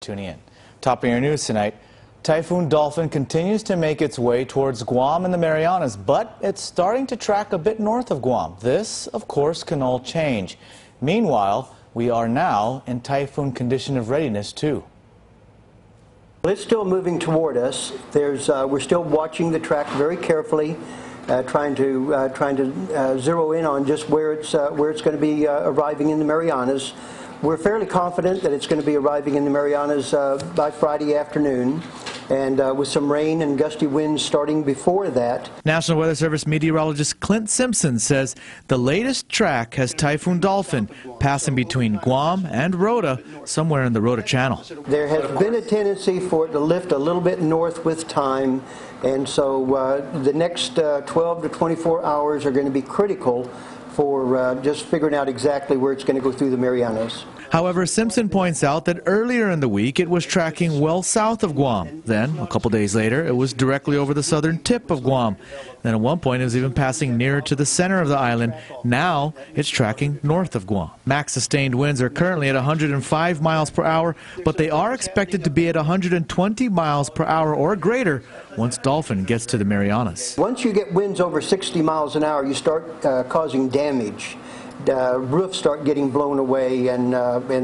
Tuning in. Topping your news tonight, Typhoon Dolphin continues to make its way towards Guam and the Marianas, but it's starting to track a bit north of Guam. This, of course, can all change. Meanwhile, we are now in typhoon condition of readiness, too. It's still moving toward us. We're still watching the track very carefully, trying to zero in on just where it's going to be arriving in the Marianas. We're fairly confident that it's going to be arriving in the Marianas by Friday afternoon, and with some rain and gusty winds starting before that. National Weather Service meteorologist Clint Simpson says the latest track has Typhoon Dolphin passing between Guam and Rota, somewhere in the Rota Channel. There has been a tendency for it to lift a little bit north with time, and so the next 12 to 24 hours are going to be critical for just figuring out exactly where it's going to go through the Marianas. However, Simpson points out that earlier in the week it was tracking well south of Guam. Then, a couple days later, it was directly over the southern tip of Guam. Then at one point it was even passing nearer to the center of the island. Now it's tracking north of Guam. Max sustained winds are currently at 105 miles per hour, but they are expected to be at 120 miles per hour or greater once Dolphin gets to the Marianas. Once you get winds over 60 miles an hour, you start causing damage. Roofs start getting blown away, and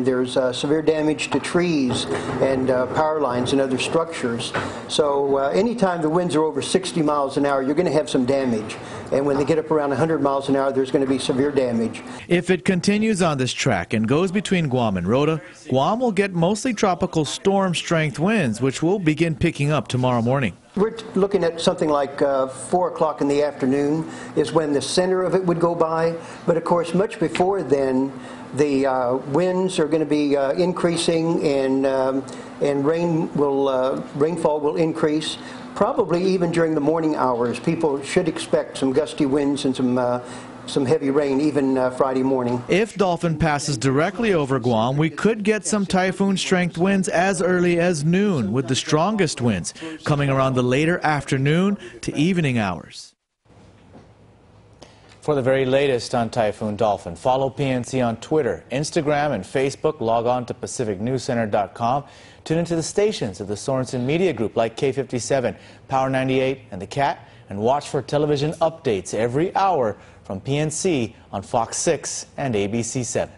there's severe damage to trees and power lines and other structures. So anytime the winds are over 60 miles an hour, you're going to have some damage. And when they get up around 100 miles an hour, there's going to be severe damage. If it continues on this track and goes between Guam and Rota, Guam will get mostly tropical storm strength winds, which will begin picking up tomorrow morning. We're looking at something like 4 o'clock in the afternoon is when the center of it would go by. But of course, much before then, the winds are going to be increasing, and rainfall will increase. Probably even during the morning hours, people should expect some gusty winds and some heavy rain even Friday morning. If Dolphin passes directly over Guam, we could get some typhoon strength winds as early as noon, with the strongest winds coming around the later afternoon to evening hours. For the very latest on Typhoon Dolphin, follow PNC on Twitter, Instagram, and Facebook. Log on to PacificNewsCenter.com. Tune into the stations of the Sorensen Media Group like K57, Power 98, and The Cat, and watch for television updates every hour from PNC on Fox 6 and ABC 7.